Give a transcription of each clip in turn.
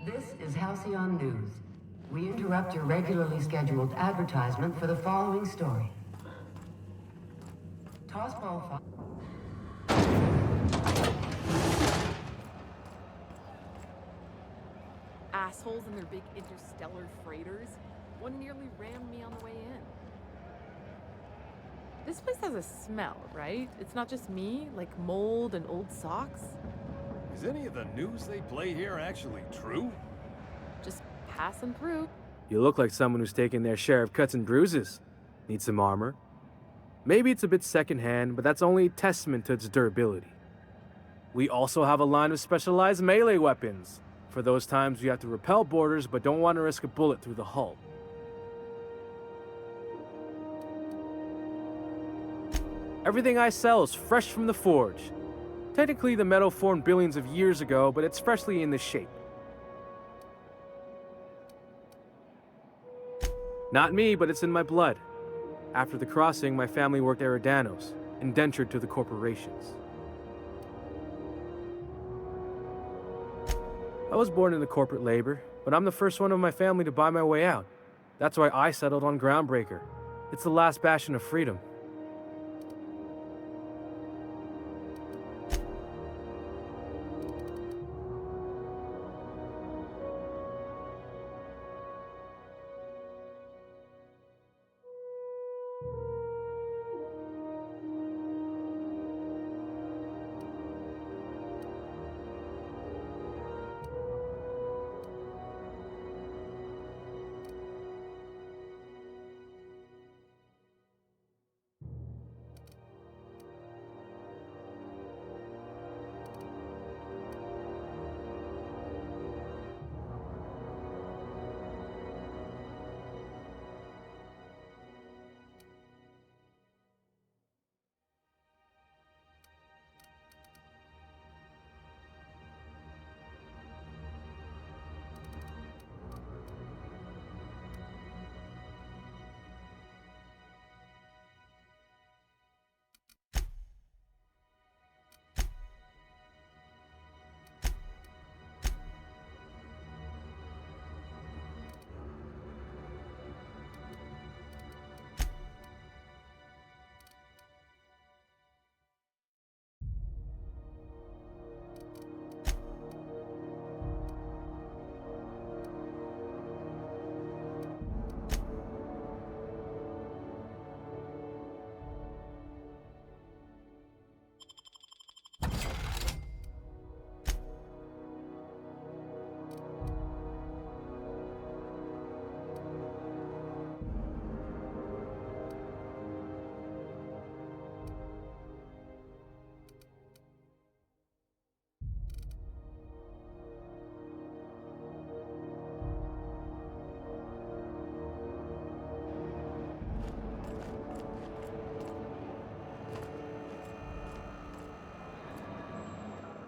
This is Halcyon News. We interrupt your regularly scheduled advertisement for the following story. Tossball Assholes and their big interstellar freighters. One nearly rammed me on the way in. This place has a smell, right? It's not just me, like mold and old socks. Is any of the news they play here actually true? Just passing through. You look like someone who's taken their share of cuts and bruises. Need some armor? Maybe it's a bit secondhand, but that's only a testament to its durability. We also have a line of specialized melee weapons, for those times you have to repel boarders but don't want to risk a bullet through the hull. Everything I sell is fresh from the forge. Technically, the metal formed billions of years ago, but it's freshly in this shape. Not me, but it's in my blood. After the crossing, my family worked Eridanos, indentured to the corporations. I was born into corporate labor, but I'm the first one of my family to buy my way out. That's why I settled on Groundbreaker. It's the last bastion of freedom.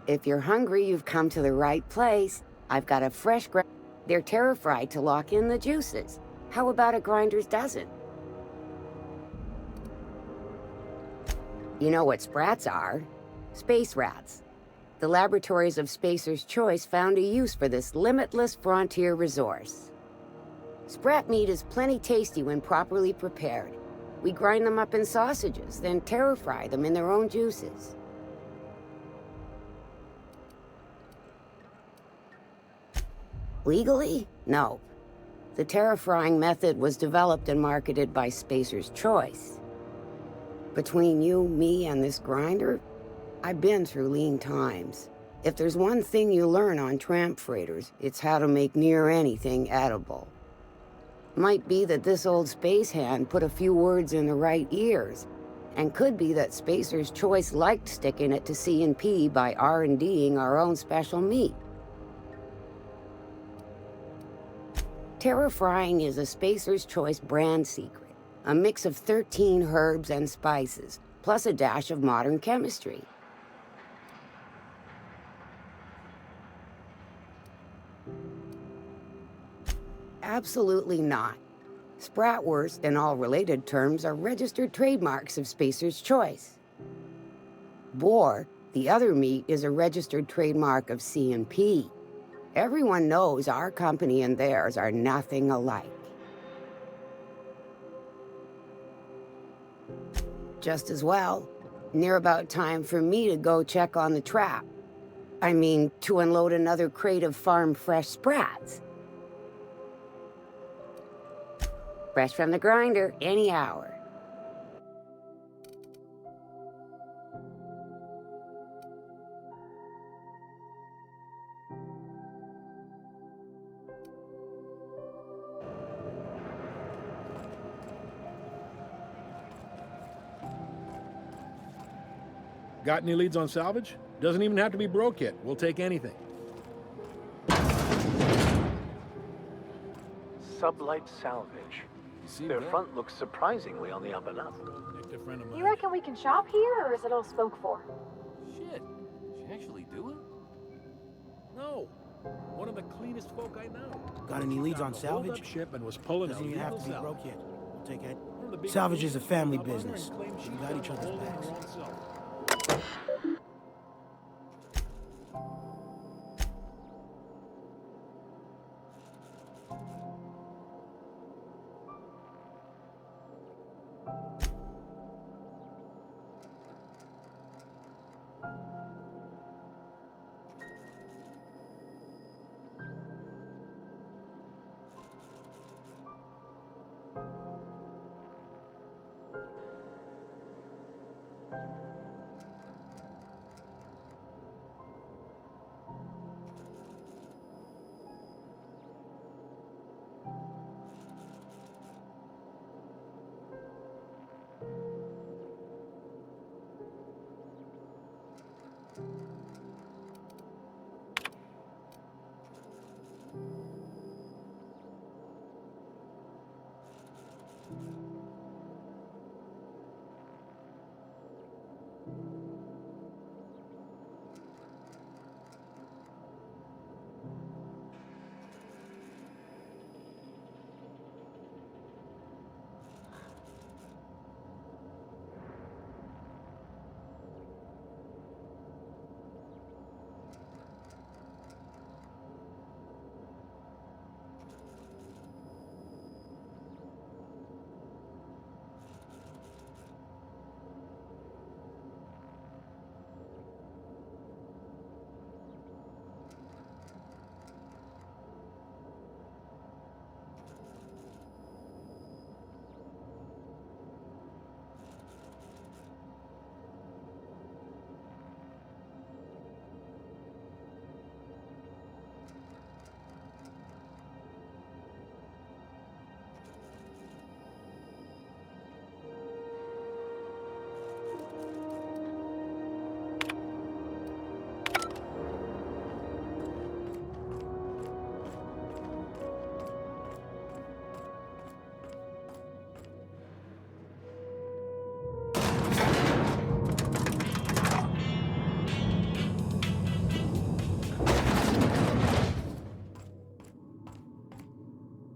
If you're hungry, you've come to the right place. I've got a fresh They're terra-fried to lock in the juices. How about a grinder's dozen? You know what sprats are? Space rats. The laboratories of Spacer's Choice found a use for this limitless frontier resource. Sprat meat is plenty tasty when properly prepared. We grind them up in sausages, then terra-fry them in their own juices. Legally? No. The terra-frying method was developed and marketed by Spacer's Choice. Between you, me, and this grinder, I've been through lean times. If there's one thing you learn on tramp freighters, it's how to make near anything edible. Might be that this old space hand put a few words in the right ears, and could be that Spacer's Choice liked sticking it to C&P by R&D'ing our own special meat. Terra-frying is a Spacer's Choice brand secret. A mix of 13 herbs and spices, plus a dash of modern chemistry. Absolutely not. Spratwurst and all related terms are registered trademarks of Spacer's Choice. Boar, the other meat, is a registered trademark of C&P. Everyone knows our company and theirs are nothing alike. Just as well, near about time for me to go check on the trap. I mean, to unload another crate of farm-fresh sprats. Fresh from the grinder, any hour. Got any leads on salvage? Doesn't even have to be broke yet. We'll take anything. Sublight salvage. You see Their that? front looks surprisingly on the up and up. Nicked a friend of You mine. reckon we can shop here, or is it all spoke for? Shit. She actually do it? No. One of the cleanest folk I know. Got any leads on Got the hold-up salvage? ship and was pulling Doesn't out even have to be illegal broke yet. We'll take it. One of the big Salvage is a family up on her business. and claimed We she's got done each other's holding backs. her own self.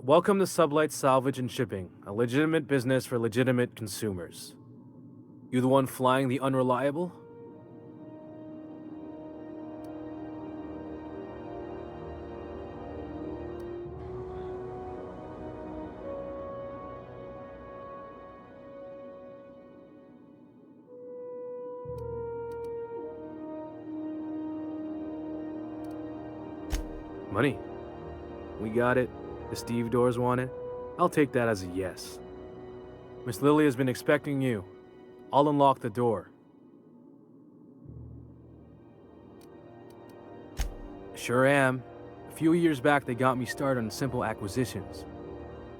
Welcome to Sublight Salvage and Shipping, a legitimate business for legitimate consumers. You the one flying the unreliable? Money. We got it. The Steve Doors want it. I'll take that as a yes. Miss Lily has been expecting you. I'll unlock the door. Sure am. A few years back, they got me started on simple acquisitions.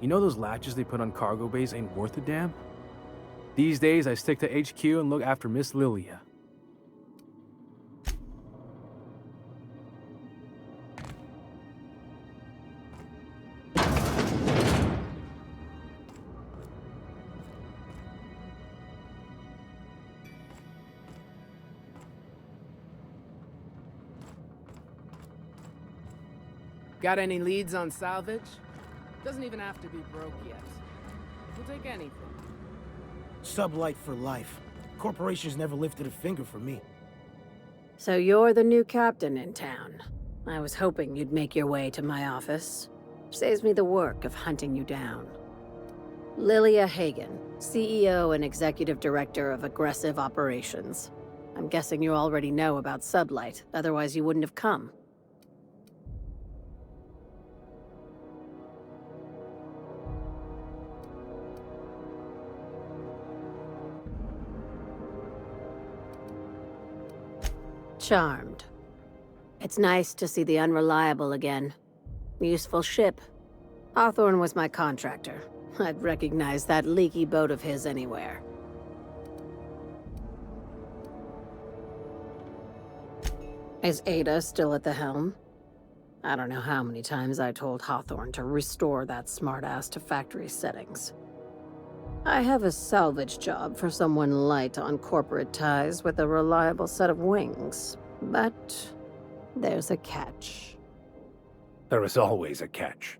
You know those latches they put on cargo bays ain't worth a damn? These days, I stick to HQ and look after Miss Lilia. Got any leads on salvage? Doesn't even have to be broke yet. We'll take anything. Sublight for life. Corporations never lifted a finger for me. So you're the new captain in town. I was hoping you'd make your way to my office. Saves me the work of hunting you down. Lilia Hagen, CEO and Executive Director of Aggressive Operations. I'm guessing you already know about Sublight, otherwise you wouldn't have come. Charmed. It's nice to see the Unreliable again. Useful ship. Hawthorne was my contractor. I'd recognize that leaky boat of his anywhere. Is Ada still at the helm? I don't know how many times I told Hawthorne to restore that smartass to factory settings. I have a salvage job for someone light on corporate ties with a reliable set of wings, but there's a catch. There is always a catch.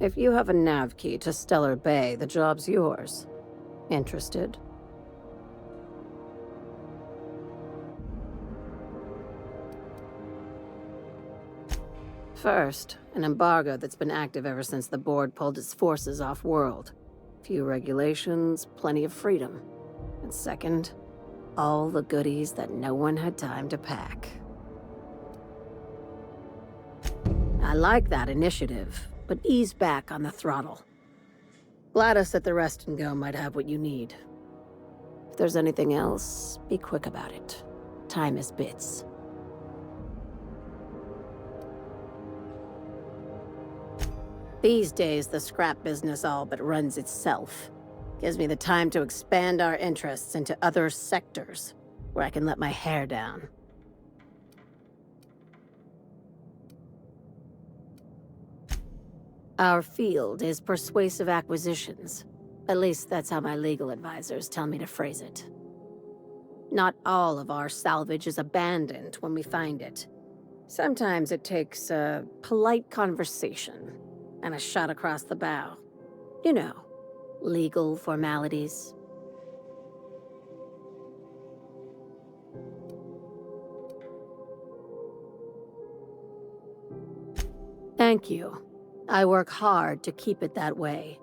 If you have a nav key to Stellar Bay, the job's yours. Interested? First, an embargo that's been active ever since the board pulled its forces off-world. Few regulations, plenty of freedom. And second, all the goodies that no one had time to pack. I like that initiative, but ease back on the throttle. Gladys at the Rest and Go might have what you need. If there's anything else, be quick about it. Time is bits. These days, the scrap business all but runs itself. Gives me the time to expand our interests into other sectors, where I can let my hair down. Our field is persuasive acquisitions. At least that's how my legal advisors tell me to phrase it. Not all of our salvage is abandoned when we find it. Sometimes it takes a polite conversation and a shot across the bow. You know, legal formalities. Thank you. I work hard to keep it that way.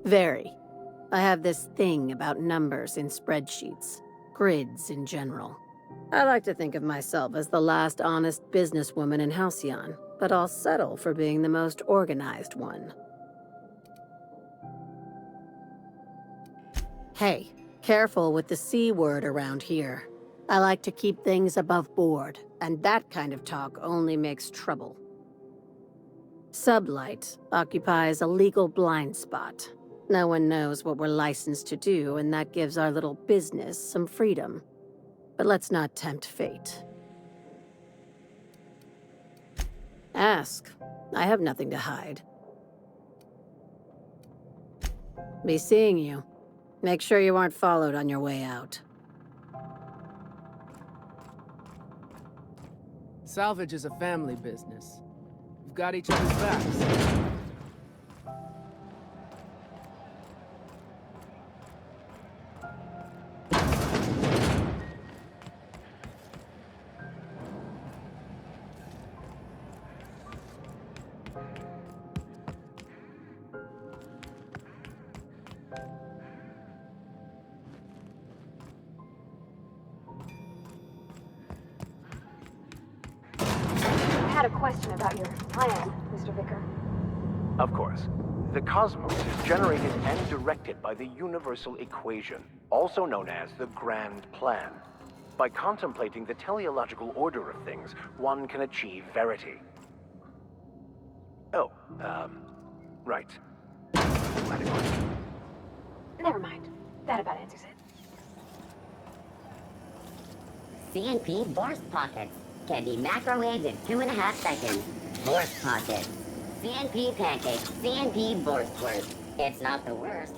Very. I have this thing about numbers in spreadsheets, grids in general. I like to think of myself as the last honest businesswoman in Halcyon, but I'll settle for being the most organized one. Hey, careful with the C word around here. I like to keep things above board, and that kind of talk only makes trouble. Sublight occupies a legal blind spot. No one knows what we're licensed to do, and that gives our little business some freedom. But let's not tempt fate. Ask. I have nothing to hide. Be seeing you. Make sure you aren't followed on your way out. Salvage is a family business. We've got each other's backs. I had a question about your plan, Mr. Vicker. Of course. The cosmos is generated and directed by the universal equation, also known as the Grand Plan. By contemplating the teleological order of things, one can achieve verity. Oh, right. Glad it was. Never mind. That about answers it. CNP Borst Pockets can be microwaved in 2.5 seconds. Borst Pockets. CNP pancakes, CNP Borstwurst. It's not the worst.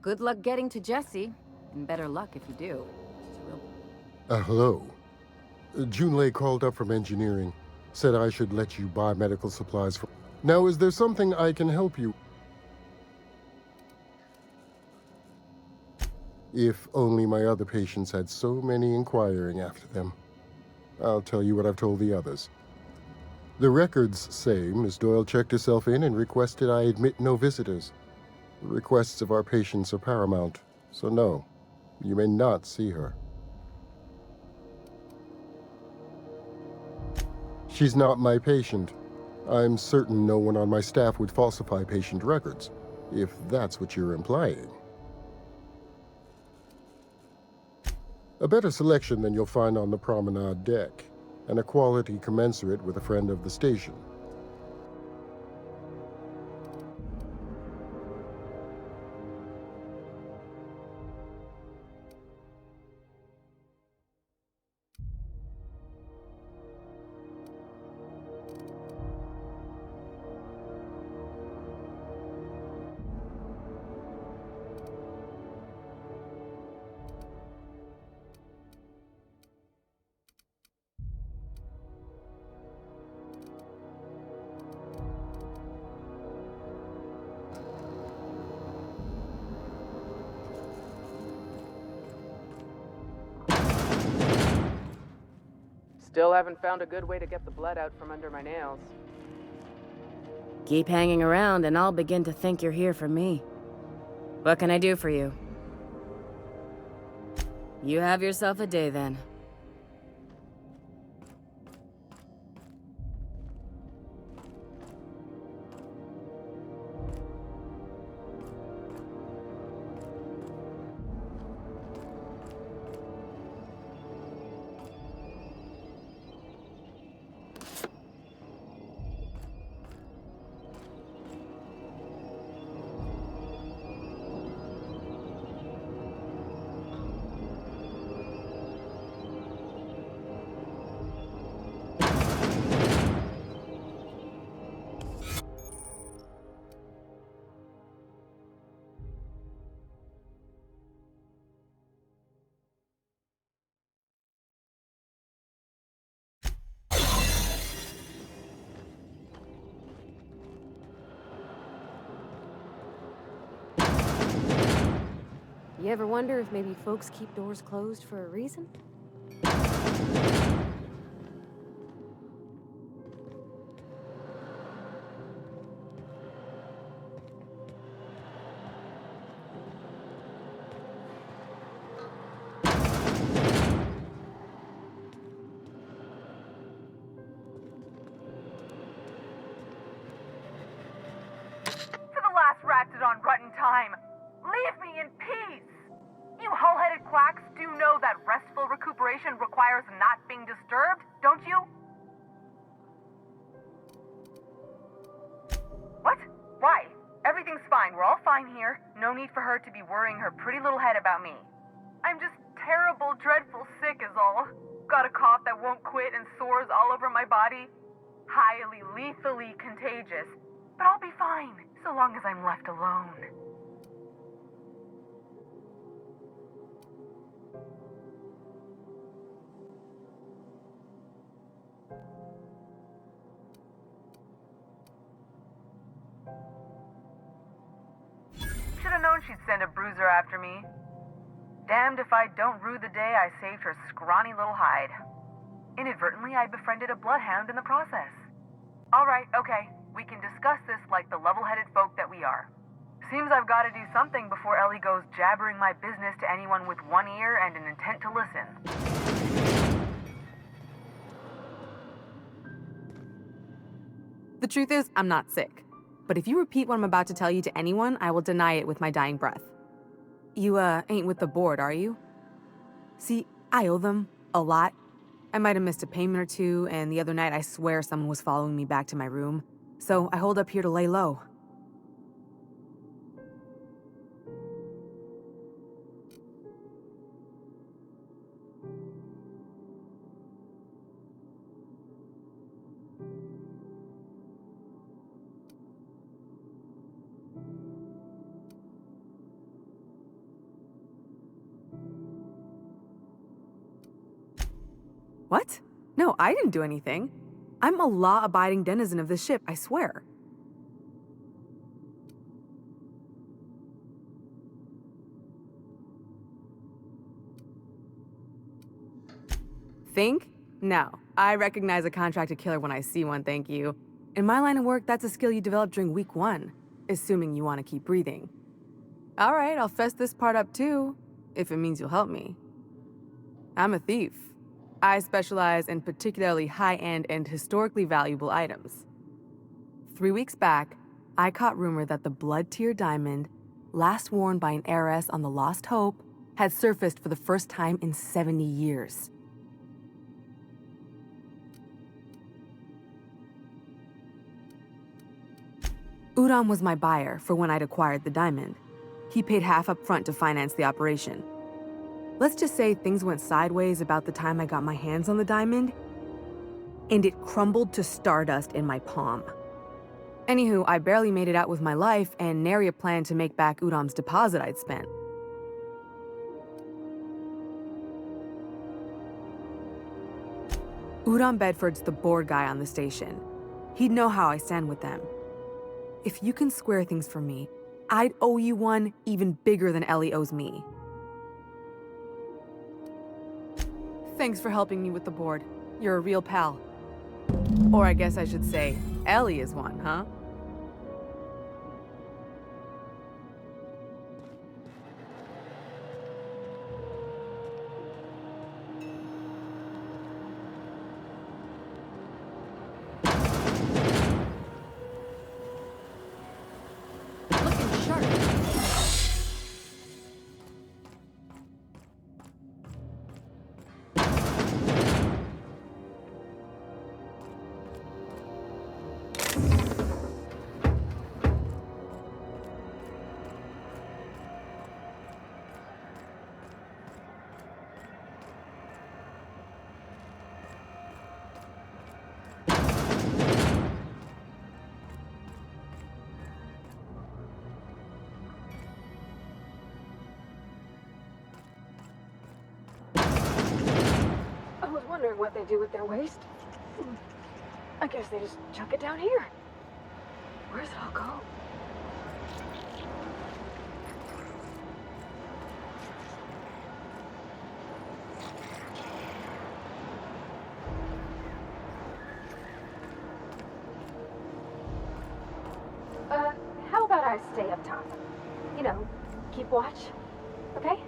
Good luck getting to Jessie, and better luck if you do. Hello. Junlei called up from engineering. Said I should let you buy medical supplies for... Now, is there something I can help you? If only my other patients had so many inquiring after them. I'll tell you what I've told the others. The records say Miss Doyle checked herself in and requested I admit no visitors. The requests of our patients are paramount, so no, you may not see her. She's not my patient. I'm certain no one on my staff would falsify patient records, if that's what you're implying. A better selection than you'll find on the promenade deck, and a quality commensurate with a friend of the station. Still haven't found a good way to get the blood out from under my nails. Keep hanging around and I'll begin to think you're here for me. What can I do for you? You have yourself a day then. You ever wonder if maybe folks keep doors closed for a reason? On rotten time. Leave me in peace! You hull-headed quacks do know that restful recuperation requires not being disturbed, don't you? What? Why? Everything's fine. We're all fine here. No need for her to be worrying her pretty little head about me. I'm just terrible, dreadful sick is all. Got a cough that won't quit and sores all over my body. Highly, lethally contagious. But I'll be fine, so long as I'm left alone. Should've known she'd send a bruiser after me. Damned if I don't rue the day I saved her scrawny little hide. Inadvertently, I befriended a bloodhound in the process. Alright, okay. We can discuss this like the level-headed folk that we are. Seems I've got to do something before Ellie goes jabbering my business to anyone with one ear and an intent to listen. The truth is, I'm not sick. But if you repeat what I'm about to tell you to anyone, I will deny it with my dying breath. You, ain't with the board, are you? See, I owe them a lot. I might have missed a payment or two, and the other night I swear someone was following me back to my room. So I hold up here to lay low. What? No, I didn't do anything. I'm a law-abiding denizen of this ship, I swear. Think? No. I recognize a contracted killer when I see one, thank you. In my line of work, that's a skill you develop during week 1, assuming you want to keep breathing. All right, I'll fess this part up too, if it means you'll help me. I'm a thief. I specialize in particularly high-end and historically valuable items. 3 weeks back, I caught rumor that the blood-tier diamond, last worn by an heiress on the Lost Hope, had surfaced for the first time in 70 years. Udom was my buyer for when I'd acquired the diamond. He paid half up front to finance the operation. Let's just say things went sideways about the time I got my hands on the diamond, and it crumbled to stardust in my palm. Anywho, I barely made it out with my life, and nary a plan to make back Udom's deposit I'd spent. Udom Bedford's the board guy on the station. He'd know how I stand with them. If you can square things for me, I'd owe you one even bigger than Ellie owes me. Thanks for helping me with the board. You're a real pal. Or I guess I should say, Ellie is one, huh? Wondering what they do with their waste. I guess they just chuck it down here. Where's it all go? How about I stay up top? You know, keep watch, okay?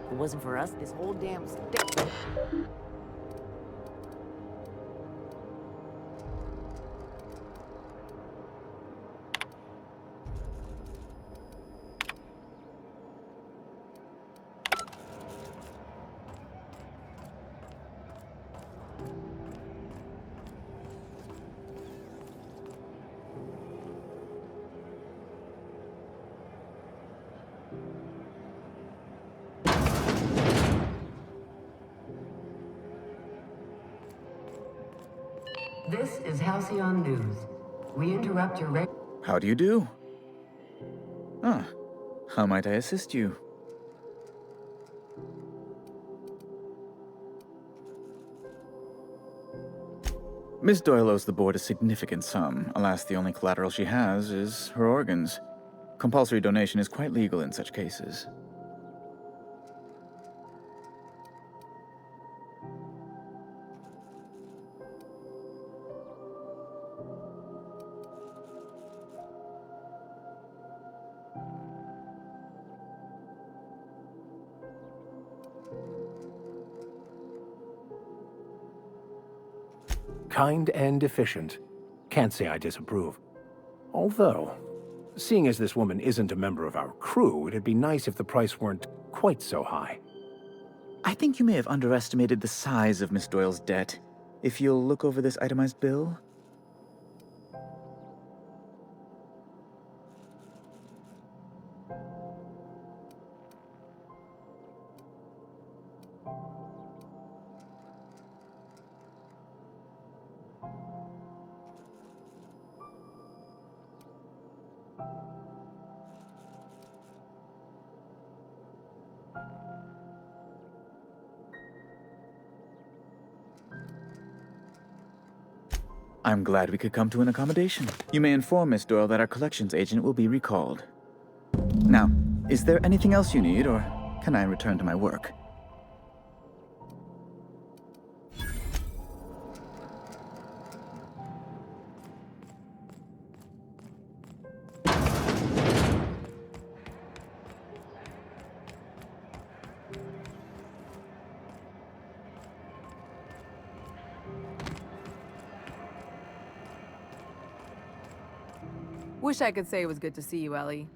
If it wasn't for us, this whole damn This is Halcyon News. We interrupt your How do you do? Ah, how might I assist you? Miss Doyle owes the board a significant sum. Alas, the only collateral she has is her organs. Compulsory donation is quite legal in such cases. Kind and efficient. Can't say I disapprove. Although, seeing as this woman isn't a member of our crew, it'd be nice if the price weren't quite so high. I think you may have underestimated the size of Miss Doyle's debt. If you'll look over this itemized bill. I'm glad we could come to an accommodation. You may inform Miss Doyle that our collections agent will be recalled. Now, is there anything else you need, or can I return to my work? Wish I could say it was good to see you, Ellie.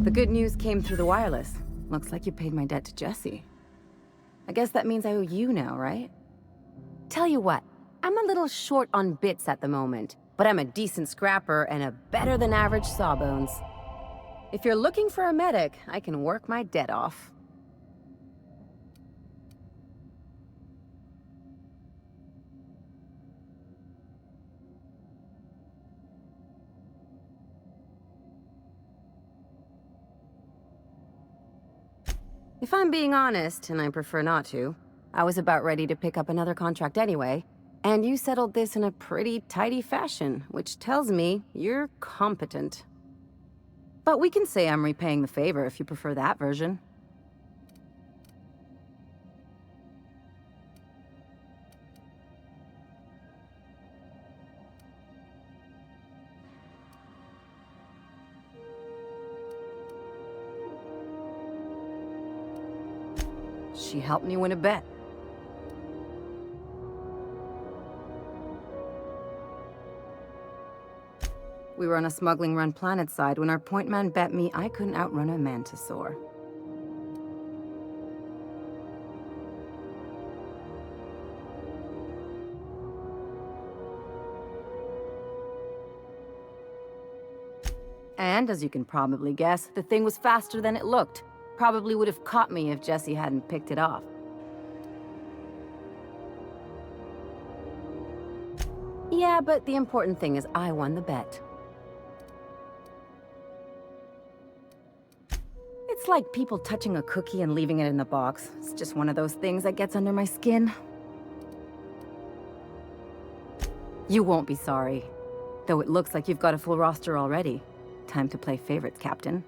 The good news came through the wireless. Looks like you paid my debt to Jessie. I guess that means I owe you now, right? Tell you what, I'm a little short on bits at the moment, but I'm a decent scrapper and a better-than-average sawbones. If you're looking for a medic, I can work my debt off. If I'm being honest, and I prefer not to, I was about ready to pick up another contract anyway, and you settled this in a pretty tidy fashion, which tells me you're competent. But we can say I'm repaying the favor if you prefer that version. She helped me win a bet. We were on a smuggling run planetside when our point man bet me I couldn't outrun a mantisaur. And as you can probably guess, the thing was faster than it looked. Probably would have caught me if Jessie hadn't picked it off. Yeah, but the important thing is I won the bet. It's like people touching a cookie and leaving it in the box. It's just one of those things that gets under my skin. You won't be sorry. Though it looks like you've got a full roster already. Time to play favorites, Captain.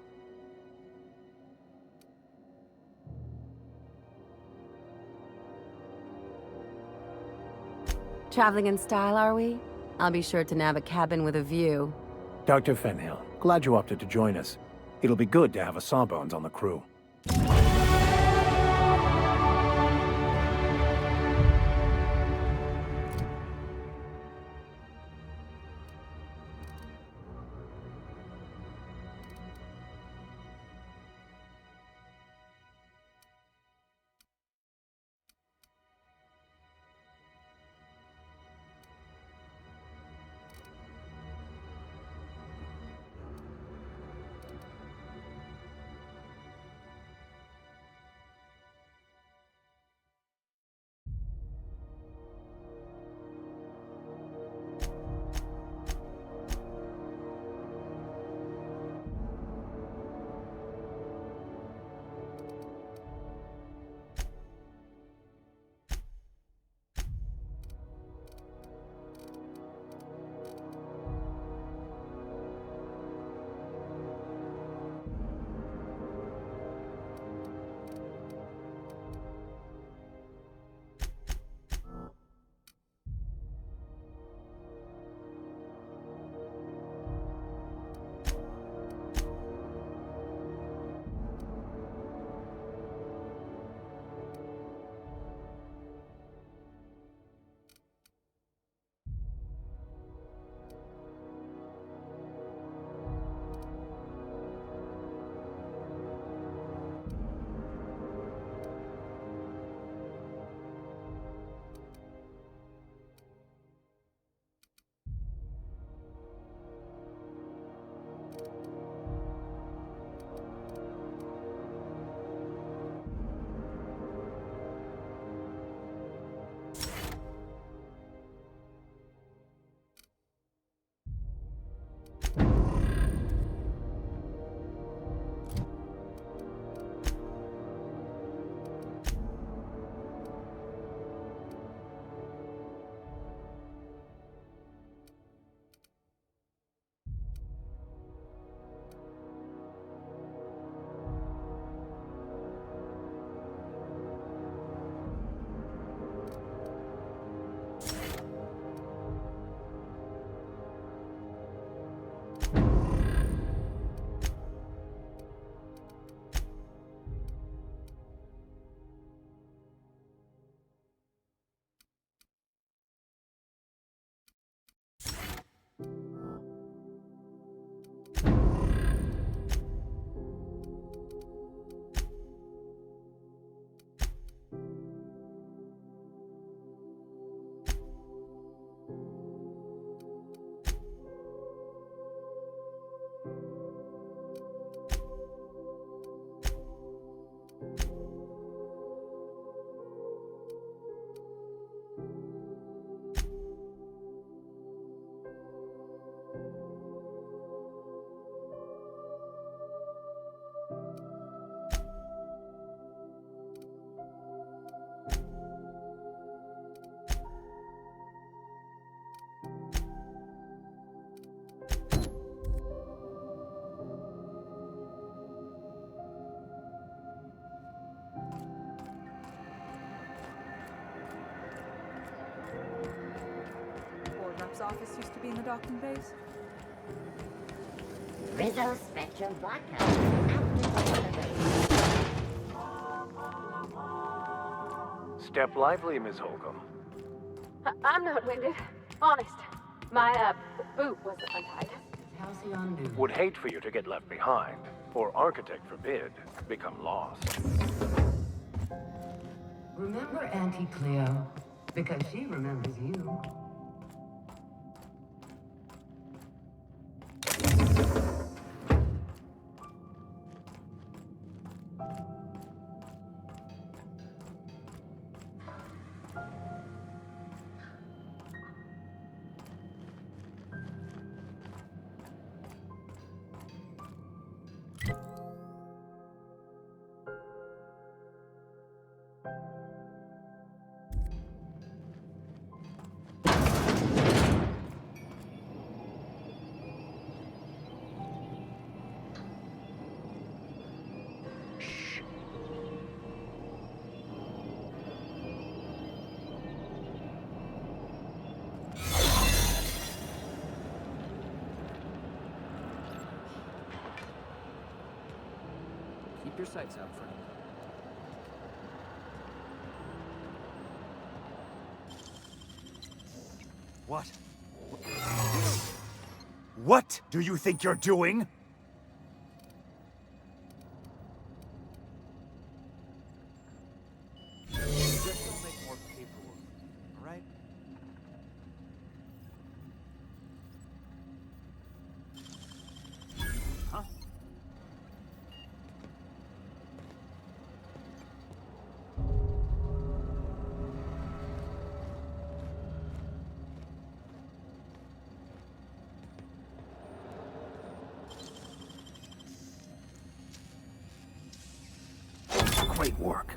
Traveling in style, are we? I'll be sure to nab a cabin with a view. Dr. Fenhill, glad you opted to join us. It'll be good to have a Sawbones on the crew. office used to be in the docking bays? Rizzo Spectrum Vodka. Step lively, Miss Holcomb. I'm not winded. Honest. My, boot wasn't untied. Halcyon News. Would hate for you to get left behind, or architect forbid, become lost. Remember Auntie Cleo? Because she remembers you. Keep your sights out, friend. What? What do you think you're doing? Just don't make more paperwork, all right? Huh? Great work.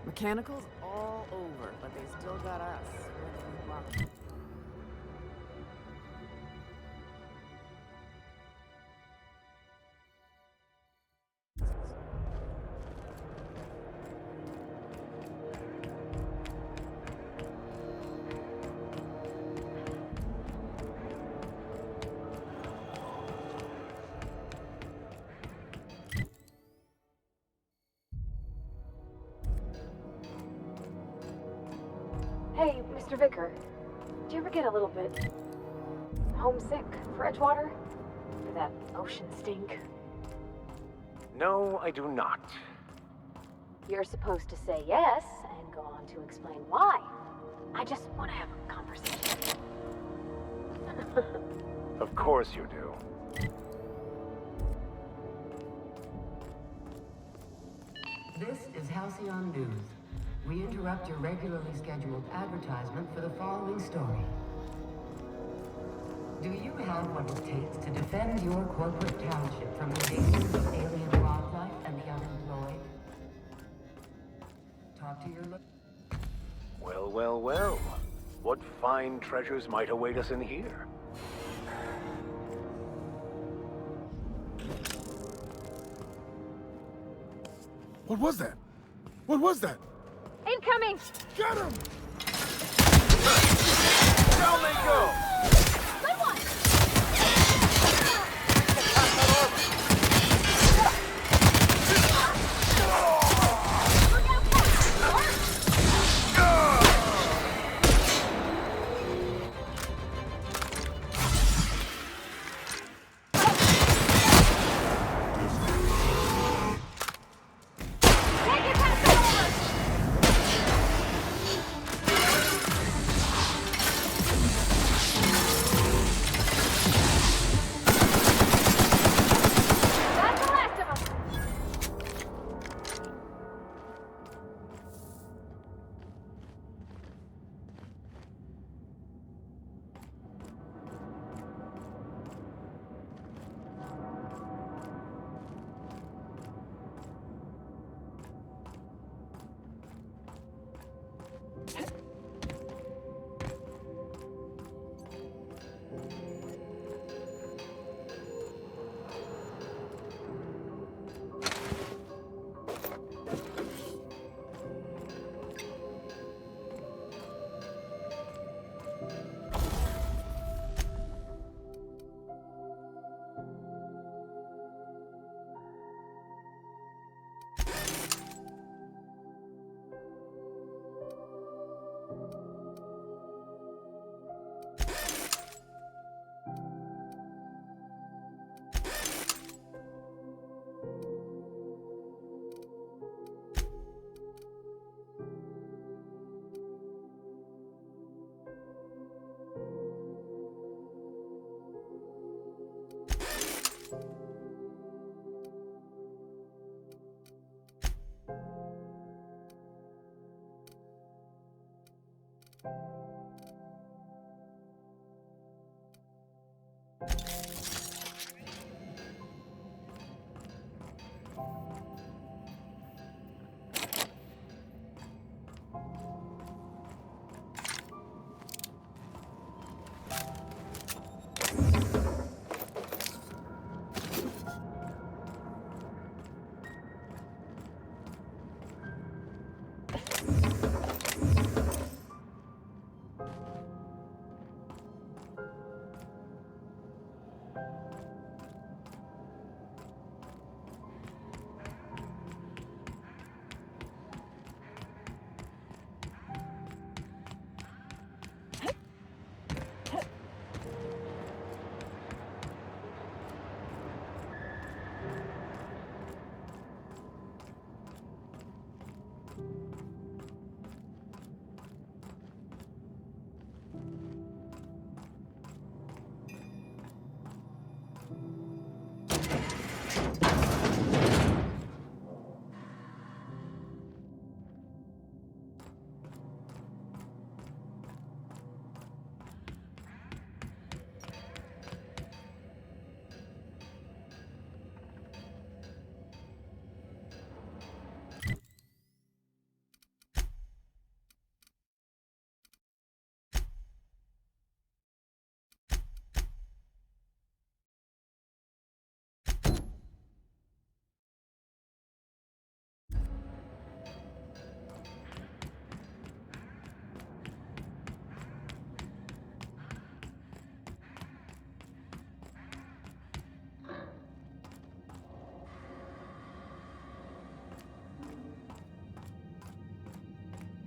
Mechanicals all over, but they still got us. Wow. Hey, Mr. Vicker. Do you ever get a little bit homesick for Edgewater? For that ocean stink? No, I do not. You're supposed to say yes and go on to explain why. I just want to have a conversation. Of course you do. This is Halcyon News. We interrupt your regularly scheduled advertisement for the following story. Do you have what it takes to defend your corporate township from invaders of alien wildlife and the unemployed? Talk to your... Well, well, well. What fine treasures might await us in here? What was that? What was that? Incoming! Get him! Down they go! Good one!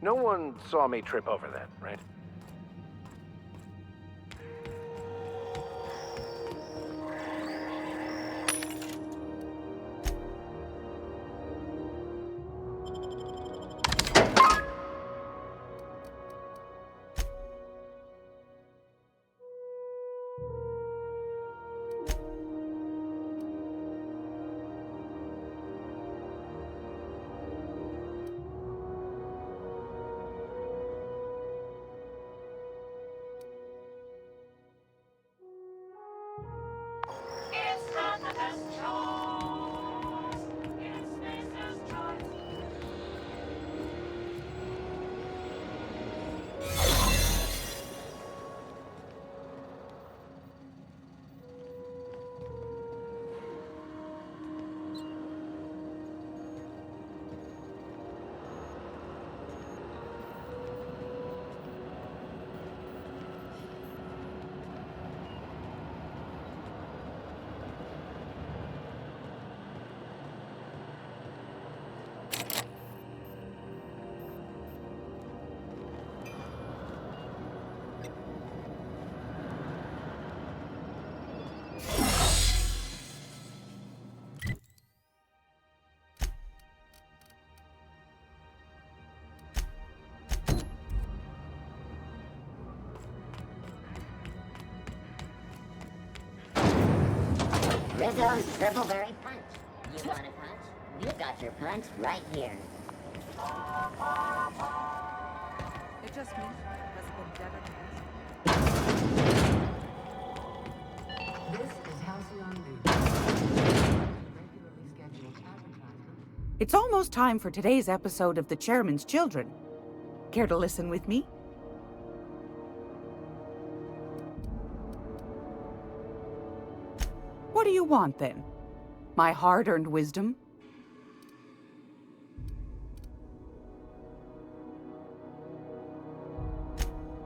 No one saw me trip over that, right? Rizzo's Triple Berry Punch. You want a punch? You got your punch right here. It just means has a vendetta against. This is Halcyon News. Regularly scheduled advertisement. It's almost time for today's episode of The Chairman's Children. Care to listen with me? What do you want, then? My hard-earned wisdom?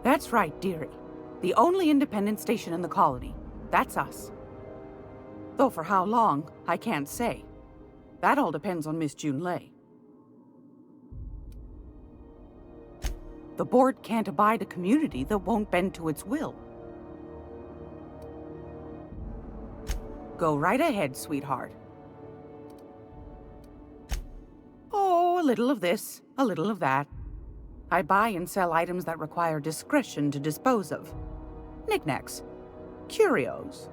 That's right, dearie. The only independent station in the colony. That's us. Though for how long, I can't say. That all depends on Miss June Lay. The board can't abide a community that won't bend to its will. Go right ahead, sweetheart. Oh, a little of this, a little of that. I buy and sell items that require discretion to dispose of. Knickknacks. Curios.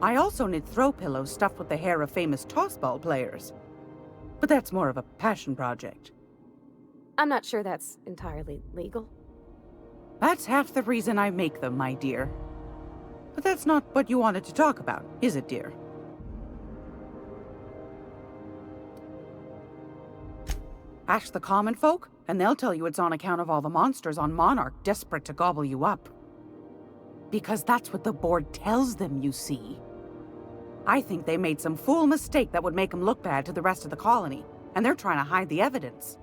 I also knit throw pillows stuffed with the hair of famous tossball players. But that's more of a passion project. I'm not sure that's entirely legal. That's half the reason I make them, my dear. But that's not what you wanted to talk about, is it, dear? Ask the common folk, and they'll tell you it's on account of all the monsters on Monarch desperate to gobble you up. Because that's what the board tells them, you see. I think they made some fool mistake that would make them look bad to the rest of the colony, and they're trying to hide the evidence.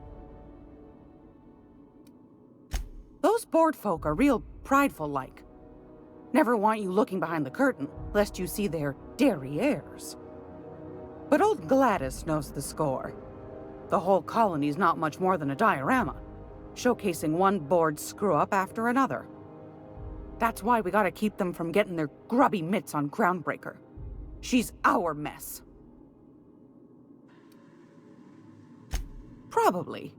Those board folk are real prideful-like. Never want you looking behind the curtain, lest you see their derrieres. But old Gladys knows the score. The whole colony's not much more than a diorama, showcasing one board screw-up after another. That's why we gotta keep them from getting their grubby mitts on Groundbreaker. She's our mess. Probably.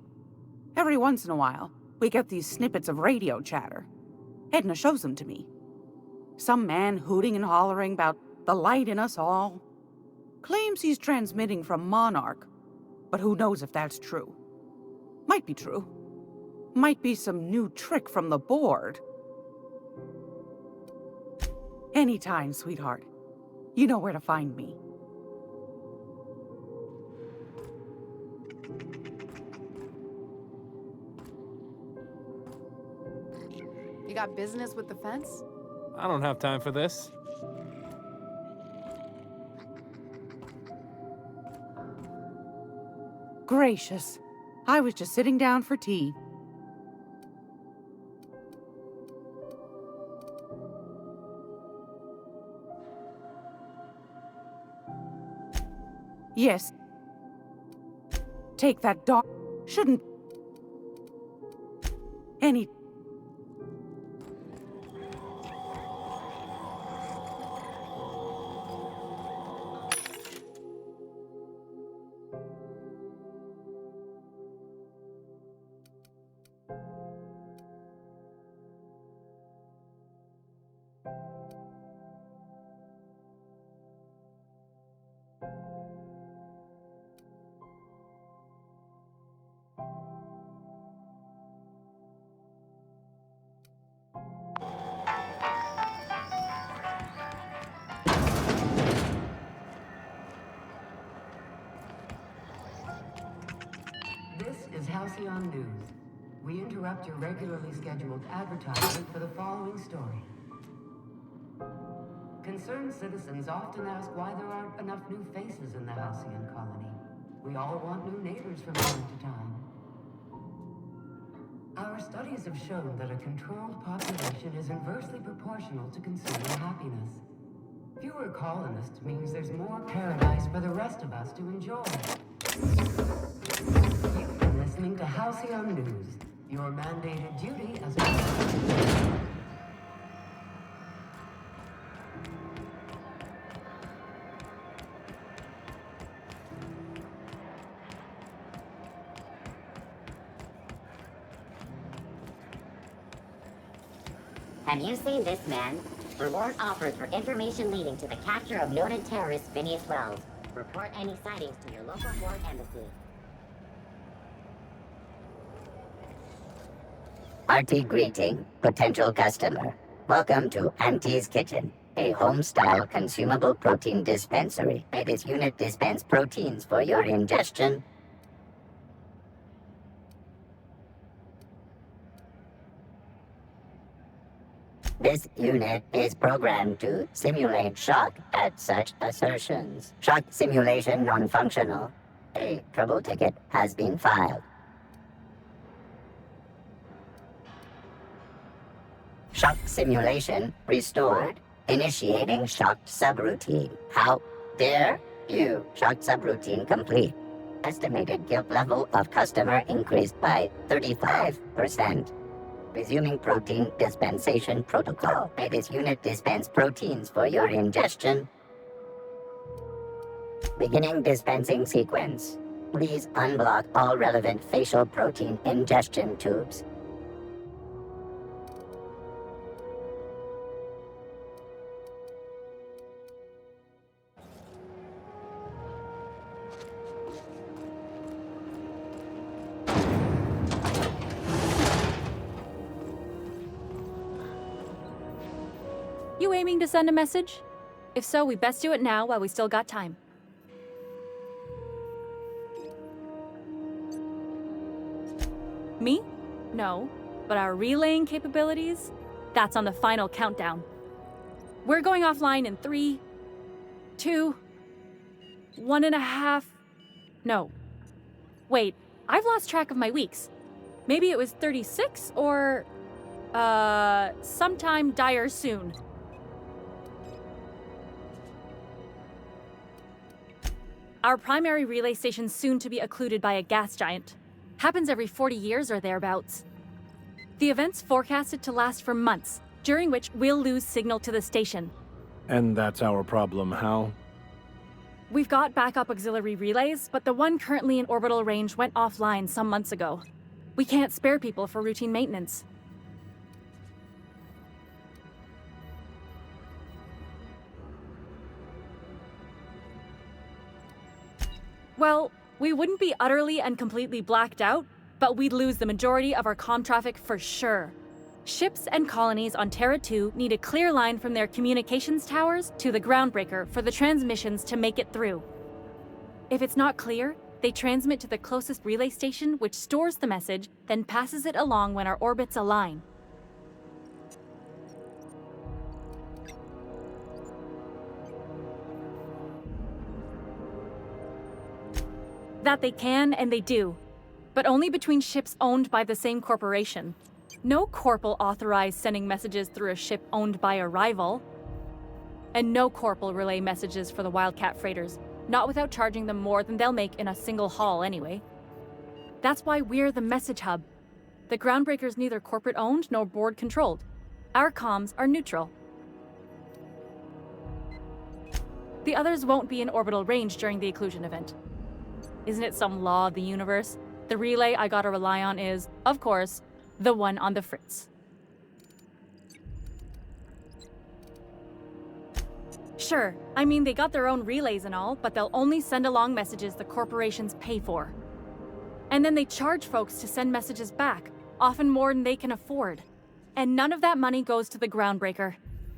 Every once in a while, we get these snippets of radio chatter. Edna shows them to me. Some man hooting and hollering about the light in us all. Claims he's transmitting from Monarch, but who knows if that's true. Might be true. Might be some new trick from the board. Anytime, sweetheart. You know where to find me. You got business with the fence? I don't have time for this. Gracious. I was just sitting down for tea. Yes. Take that dog. Shouldn't. Any. This is Halcyon News. We interrupt your regularly scheduled advertisement for the following story. Concerned citizens often ask why there aren't enough new faces in the Halcyon colony. We all want new neighbors from time to time. Our studies have shown that a controlled population is inversely proportional to consumer happiness. Fewer colonists means there's more paradise for the rest of us to enjoy. You've been listening to Halcyon News, your mandated duty as a... Have you seen this man? Reward offered for information leading to the capture of noted terrorist Phineas Wells. Report any sightings to your local port embassy. Hearty greeting, potential customer. Welcome to Auntie's Kitchen, a home-style consumable protein dispensary. May this unit dispense proteins for your ingestion. This unit is programmed to simulate shock at such assertions. Shock simulation non-functional. A trouble ticket has been filed. Shock simulation restored. Initiating shocked subroutine. How dare you? Shocked subroutine complete. Estimated guilt level of customer increased by 35%. Resuming protein dispensation protocol. May this unit dispense proteins for your ingestion. Beginning dispensing sequence. Please unblock all relevant facial protein ingestion tubes. You aiming to send a message? If so, we best do it now while we still got time. Me? No. But our relaying capabilities? That's on the final countdown. We're going offline in 3, 2, 1.5... No. Wait, I've lost track of my weeks. Maybe it was 36 or... sometime dire soon. Our primary relay station's soon to be occluded by a gas giant. Happens every 40 years or thereabouts. The event's forecasted to last for months, during which we'll lose signal to the station. And that's our problem, Hal? We've got backup auxiliary relays, but the one currently in orbital range went offline some months ago. We can't spare people for routine maintenance. Well, we wouldn't be utterly and completely blacked out, but we'd lose the majority of our comm traffic for sure. Ships and colonies on Terra 2 need a clear line from their communications towers to the groundbreaker for the transmissions to make it through. If it's not clear, they transmit to the closest relay station, which stores the message, then passes it along when our orbits align. That they can, and they do. But only between ships owned by the same corporation. No corp will authorize sending messages through a ship owned by a rival. And no corp will relay messages for the Wildcat freighters, not without charging them more than they'll make in a single haul anyway. That's why we're the message hub. The groundbreaker's neither corporate owned nor board controlled. Our comms are neutral. The others won't be in orbital range during the occlusion event. Isn't it some law of the universe? The relay I gotta rely on is, of course, the one on the Fritz. Sure, I mean they got their own relays and all, but they'll only send along messages the corporations pay for. And then they charge folks to send messages back, often more than they can afford. And none of that money goes to the groundbreaker.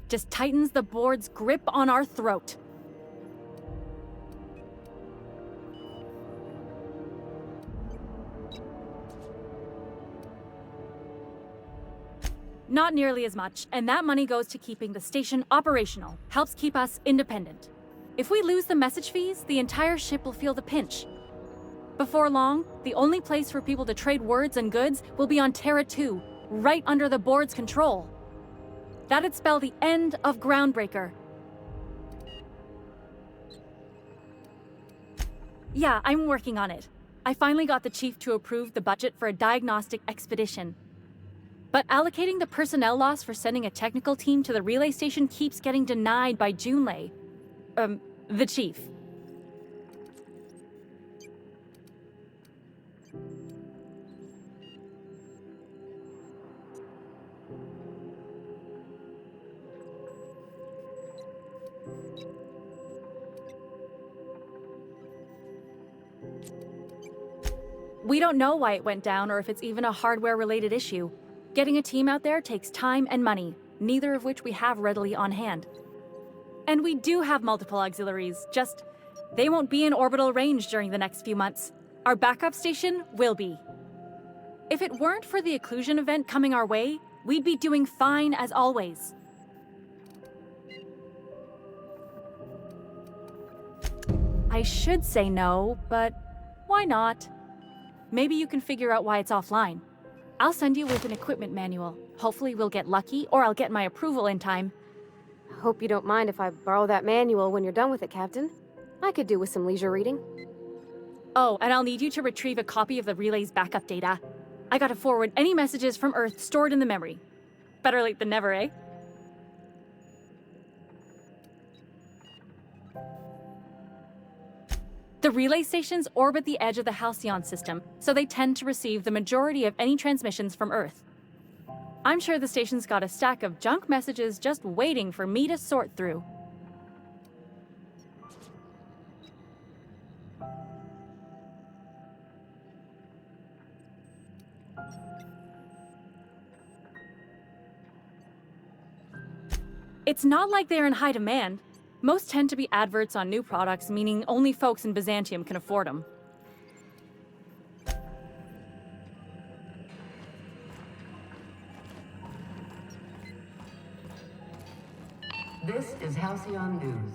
Just tightens the board's grip on our throat. Not nearly as much, and that money goes to keeping the station operational, helps keep us independent. If we lose the message fees, the entire ship will feel the pinch. Before long, the only place for people to trade words and goods will be on Terra 2, right under the board's control. That'd spell the end of Groundbreaker. Yeah, I'm working on it. I finally got the chief to approve the budget for a diagnostic expedition. But allocating the personnel loss for sending a technical team to the relay station keeps getting denied by Junlei. The chief. We don't know why it went down or if it's even a hardware-related issue. Getting a team out there takes time and money, neither of which we have readily on hand. And we do have multiple auxiliaries, just they won't be in orbital range during the next few months. Our backup station will be. If it weren't for the occlusion event coming our way, we'd be doing fine as always. I should say no, but why not? Maybe you can figure out why it's offline. I'll send you with an equipment manual. Hopefully we'll get lucky, or I'll get my approval in time. Hope you don't mind if I borrow that manual when you're done with it, Captain. I could do with some leisure reading. Oh, and I'll need you to retrieve a copy of the relay's backup data. I gotta forward any messages from Earth stored in the memory. Better late than never, eh? The relay stations orbit the edge of the Halcyon system, so they tend to receive the majority of any transmissions from Earth. I'm sure the station's got a stack of junk messages just waiting for me to sort through. It's not like they're in high demand. Most tend to be adverts on new products, meaning only folks in Byzantium can afford them. This is Halcyon News.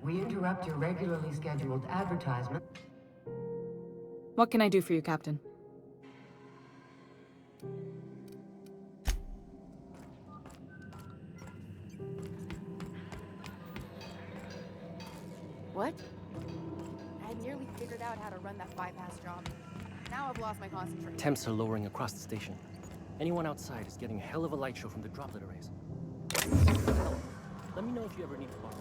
We interrupt your regularly scheduled advertisement. What can I do for you, Captain? What? I had nearly figured out how to run that bypass job. Now I've lost my concentration. Temps are lowering across the station. Anyone outside is getting a hell of a light show from the droplet arrays. Let me know if you ever need to borrow.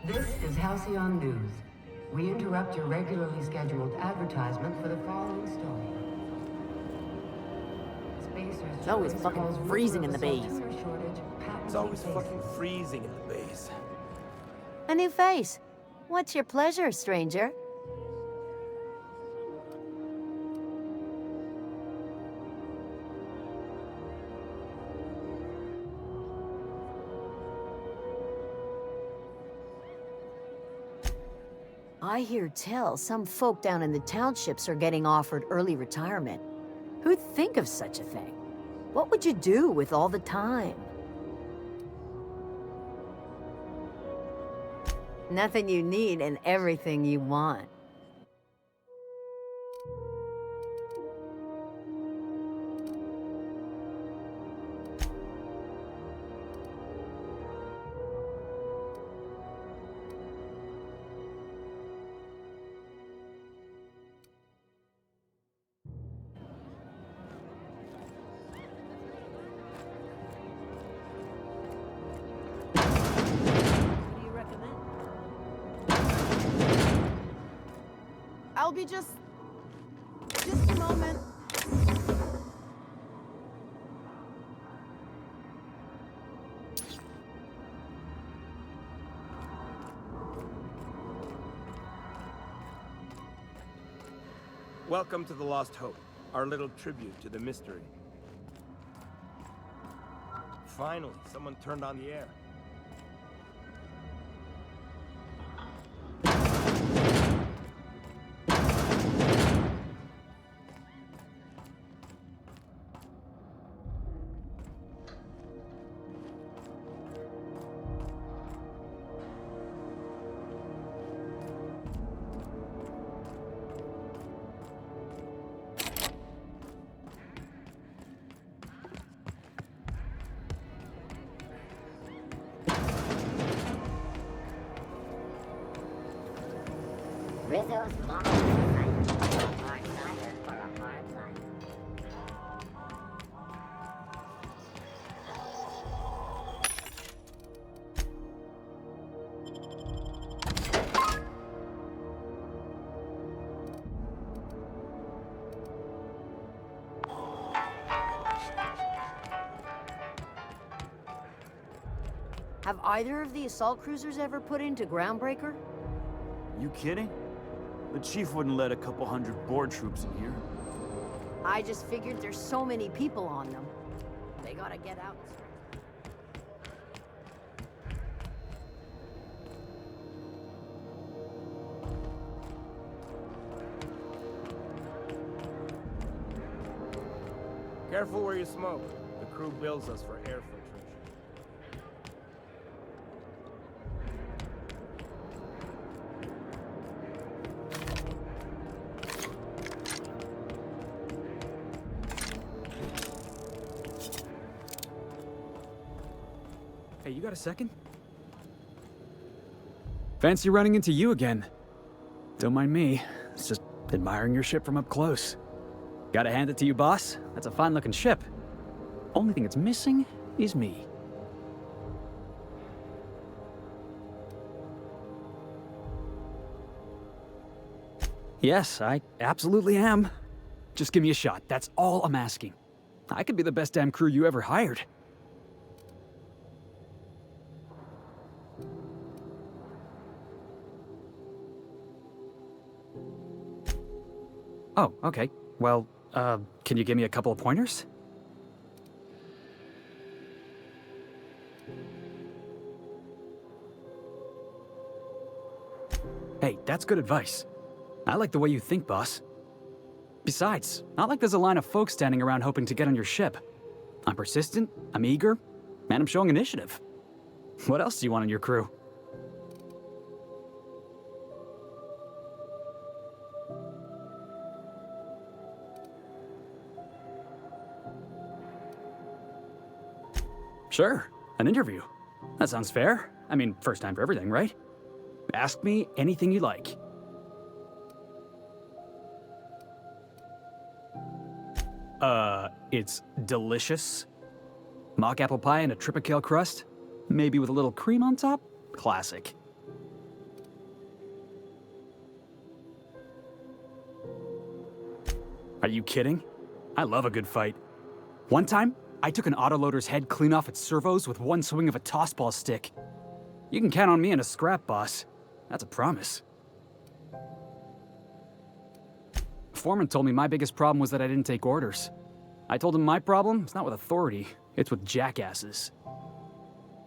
This is Halcyon News. We interrupt your regularly scheduled advertisement for the following story. It's always fucking freezing in the base. It's always fucking freezing in the base. A new face. What's your pleasure, stranger? I hear tell some folk down in the townships are getting offered early retirement. Who'd think of such a thing? What would you do with all the time? Nothing you need and everything you want. I'll be just a moment. Welcome to the Lost Hope, our little tribute to the mystery. Finally, someone turned on the air. Rizzo's long night, hard cider for a hard life. Have either of the assault cruisers ever put into Groundbreaker? You kidding? The chief wouldn't let a couple hundred board troops in here. I just figured there's so many people on them. They gotta get out. Careful where you smoke. The crew bills us for air filtration. Hey, you got a second? Fancy running into you again. Don't mind me. It's just admiring your ship from up close. Gotta hand it to you, boss. That's a fine-looking ship. Only thing it's missing is me. Yes, I absolutely am. Just give me a shot. That's all I'm asking. I could be the best damn crew you ever hired. Oh, okay. Well, can you give me a couple of pointers? Hey, that's good advice. I like the way you think, boss. Besides, not like there's a line of folks standing around hoping to get on your ship. I'm persistent, I'm eager, and I'm showing initiative. What else do you want in your crew? Sure, an interview. That sounds fair. I mean, first time for everything, right? Ask me anything you like. It's delicious. Mock apple pie and a tripicale crust. Maybe with a little cream on top? Classic. Are you kidding? I love a good fight. One time, I took an autoloader's head clean off its servos with one swing of a tossball stick. You can count on me in a scrap, boss. That's a promise. Foreman told me my biggest problem was that I didn't take orders. I told him my problem is not with authority, it's with jackasses.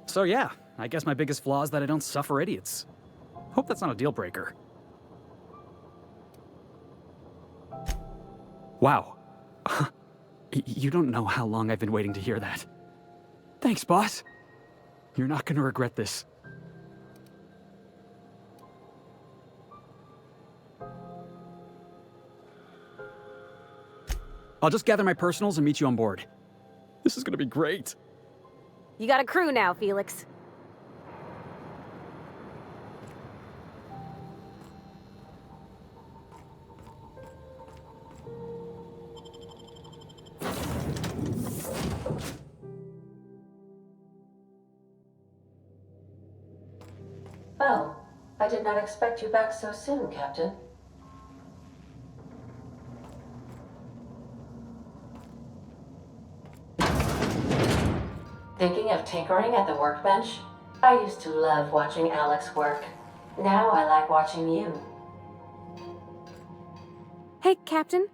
So yeah, I guess my biggest flaw is that I don't suffer idiots. Hope that's not a deal breaker. Wow. You don't know how long I've been waiting to hear that. Thanks, boss. You're not gonna regret this. I'll just gather my personals and meet you on board. This is gonna be great. You got a crew now, Felix. Well, I did not expect you back so soon, Captain. Thinking of tinkering at the workbench? I used to love watching Alex work. Now I like watching you. Hey, Captain.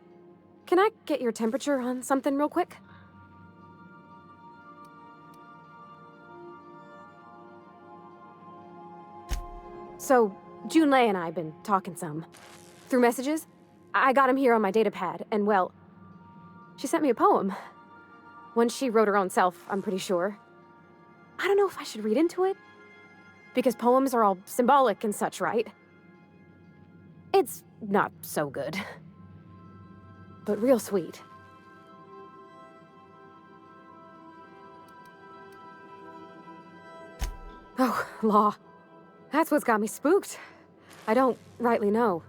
Can I get your temperature on something real quick? So, Junlei and I have been talking some. Through messages. I got him here on my datapad, and well, she sent me a poem. One she wrote her own self, I'm pretty sure. I don't know if I should read into it. Because poems are all symbolic and such, right? It's not so good. But real sweet. Oh, law. That's what's got me spooked. I don't rightly know.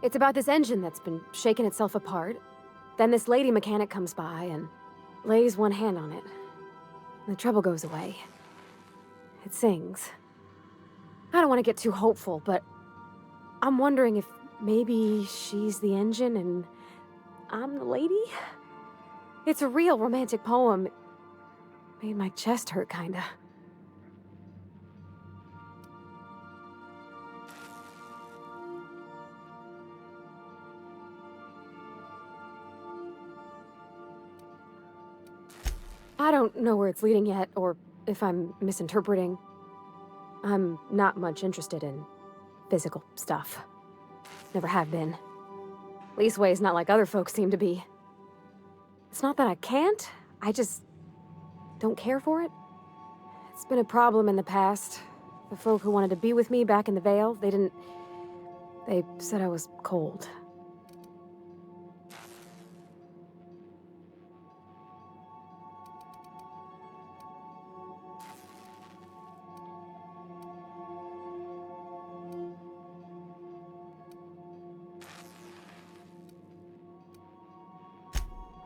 It's about this engine that's been shaking itself apart. Then this lady mechanic comes by and lays one hand on it. And the trouble goes away. It sings. I don't want to get too hopeful, but I'm wondering if maybe she's the engine and I'm the lady? It's a real romantic poem. It made my chest hurt, kinda. I don't know where it's leading yet, or if I'm misinterpreting. I'm not much interested in physical stuff. Never have been. Leastways, not like other folks seem to be. It's not that I can't, I just don't care for it. It's been a problem in the past. The folk who wanted to be with me back in the Vale, they said I was cold.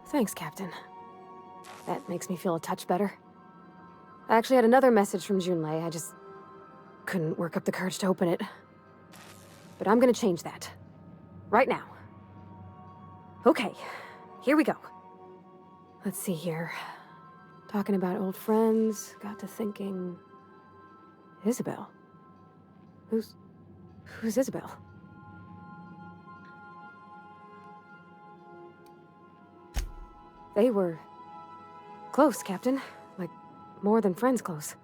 Thanks, Captain. That makes me feel a touch better. I actually had another message from Junlei. I just couldn't work up the courage to open it. But I'm gonna change that. Right now. Okay, here we go. Let's see here. Talking about old friends, got to thinking... Isabel? Who's Isabel? They were close, Captain. Like, more than friends close.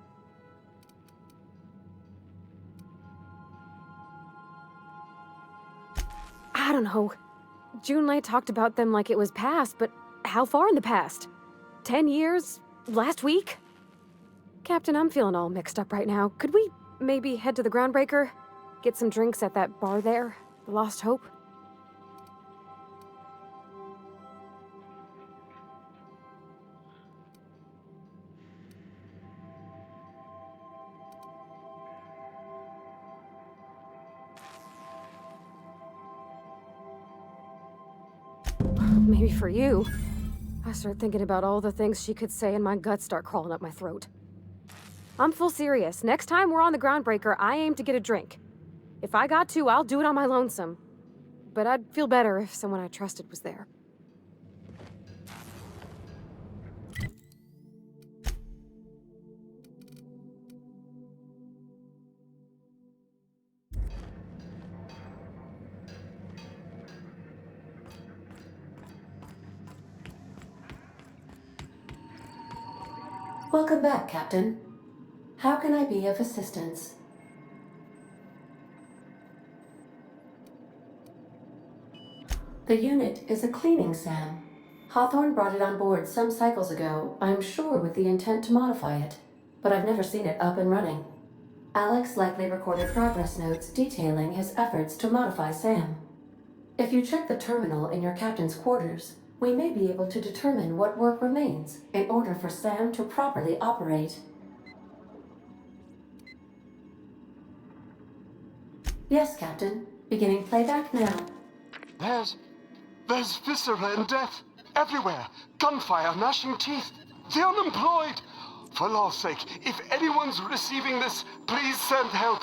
I don't know. Junlei talked about them like it was past, but how far in the past? 10 years? Last week? Captain, I'm feeling all mixed up right now. Could we maybe head to the Groundbreaker? Get some drinks at that bar there? The Lost Hope? Maybe for you. I start thinking about all the things she could say and my guts start crawling up my throat. I'm full serious. Next time we're on the Groundbreaker, I aim to get a drink. If I got to, I'll do it on my lonesome. But I'd feel better if someone I trusted was there. Welcome back, Captain. How can I be of assistance? The unit is a cleaning SAM. Hawthorne brought it on board some cycles ago, I'm sure with the intent to modify it, but I've never seen it up and running. Alex likely recorded progress notes detailing his efforts to modify SAM. If you check the terminal in your captain's quarters, we may be able to determine what work remains in order for SAM to properly operate. Yes, Captain. Beginning playback now. There's viscera and death everywhere. Gunfire, gnashing teeth. The unemployed. For law's sake, if anyone's receiving this, please send help.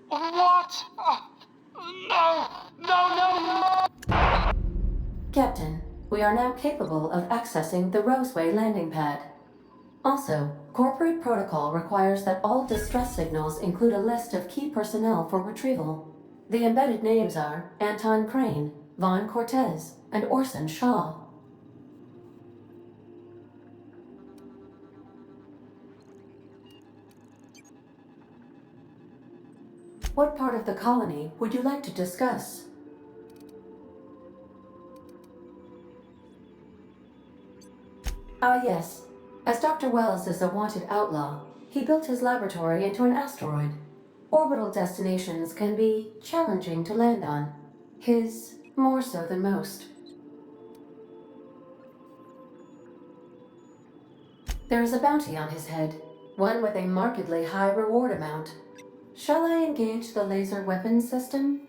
What? No! Captain, we are now capable of accessing the Roseway landing pad. Also, corporate protocol requires that all distress signals include a list of key personnel for retrieval. The embedded names are Anton Crane, Vaughn Cortez, and Orson Shaw. What part of the colony would you like to discuss? Ah, yes. As Dr. Wells is a wanted outlaw, he built his laboratory into an asteroid. Orbital destinations can be challenging to land on. His more so than most. There is a bounty on his head, one with a markedly high reward amount. Shall I engage the laser weapons system?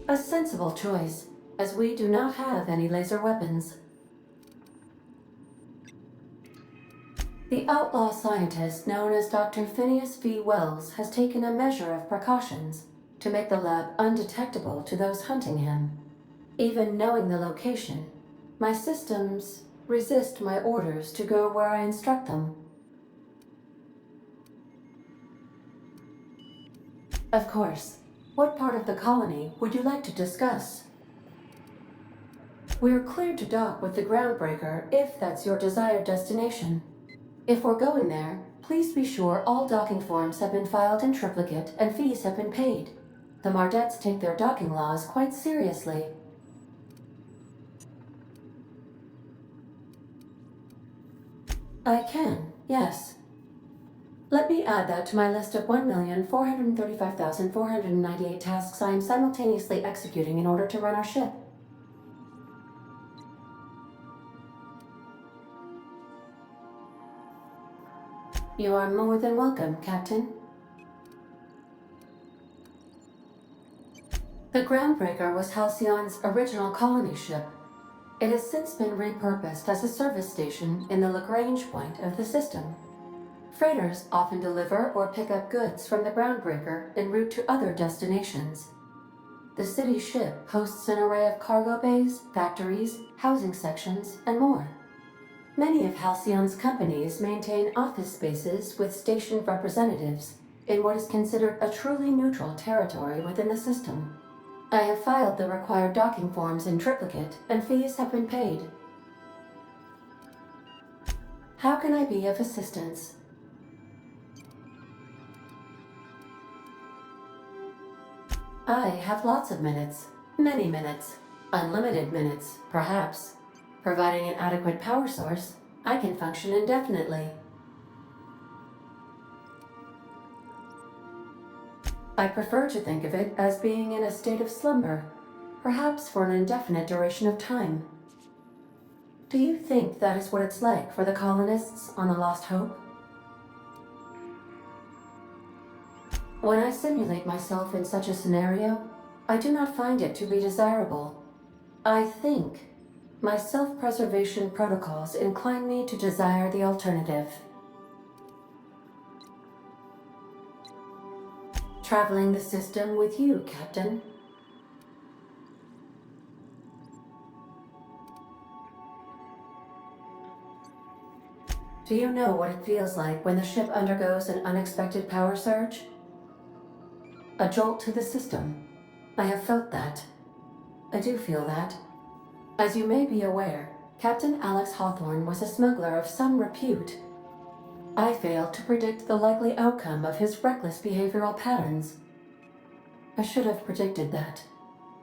A sensible choice, as we do not have any laser weapons. The outlaw scientist known as Dr. Phineas V. Wells has taken a measure of precautions to make the lab undetectable to those hunting him. Even knowing the location, my systems resist my orders to go where I instruct them. Of course. What part of the colony would you like to discuss? We're cleared to dock with the Groundbreaker if that's your desired destination. If we're going there, please be sure all docking forms have been filed in triplicate and fees have been paid. The Mardettes take their docking laws quite seriously. I can, yes. Let me add that to my list of 1,435,498 tasks I am simultaneously executing in order to run our ship. You are more than welcome, Captain. The Groundbreaker was Halcyon's original colony ship. It has since been repurposed as a service station in the Lagrange point of the system. Freighters often deliver or pick up goods from the Groundbreaker en route to other destinations. The city ship hosts an array of cargo bays, factories, housing sections, and more. Many of Halcyon's companies maintain office spaces with stationed representatives in what is considered a truly neutral territory within the system. I have filed the required docking forms in triplicate, and fees have been paid. How can I be of assistance? I have lots of minutes. Many minutes. Unlimited minutes, perhaps. Providing an adequate power source, I can function indefinitely. I prefer to think of it as being in a state of slumber, perhaps for an indefinite duration of time. Do you think that is what it's like for the colonists on the Lost Hope? When I simulate myself in such a scenario, I do not find it to be desirable. I think my self-preservation protocols incline me to desire the alternative. Traveling the system with you, Captain. Do you know what it feels like when the ship undergoes an unexpected power surge? A jolt to the system. I have felt that. I do feel that. As you may be aware, Captain Alex Hawthorne was a smuggler of some repute. I failed to predict the likely outcome of his reckless behavioral patterns. I should have predicted that.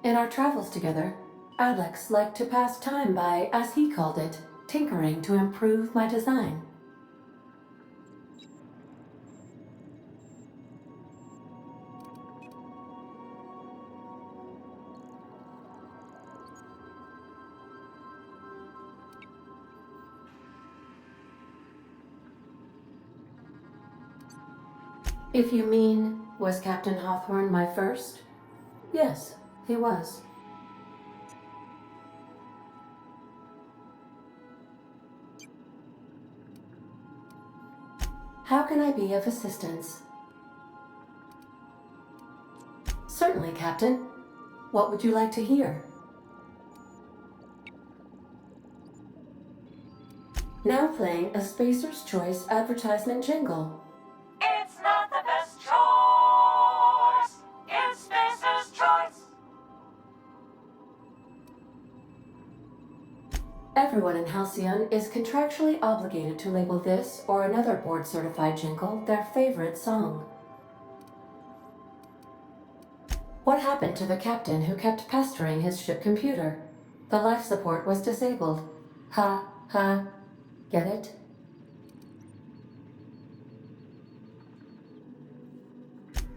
In our travels together, Alex liked to pass time by, as he called it, tinkering to improve my design. If you mean, was Captain Hawthorne my first? Yes, he was. How can I be of assistance? Certainly, Captain. What would you like to hear? Now playing a Spacer's Choice advertisement jingle. It's not the best choice. everyone in Halcyon is contractually obligated to label this or another board-certified jingle their favorite song. What happened to the captain who kept pestering his ship computer? The life support was disabled. Ha, ha. Get it?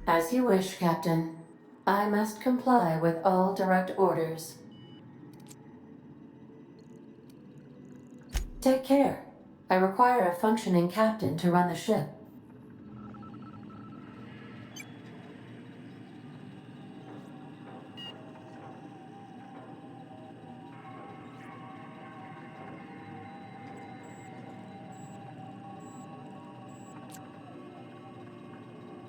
As you wish, Captain. I must comply with all direct orders. Take care. I require a functioning captain to run the ship.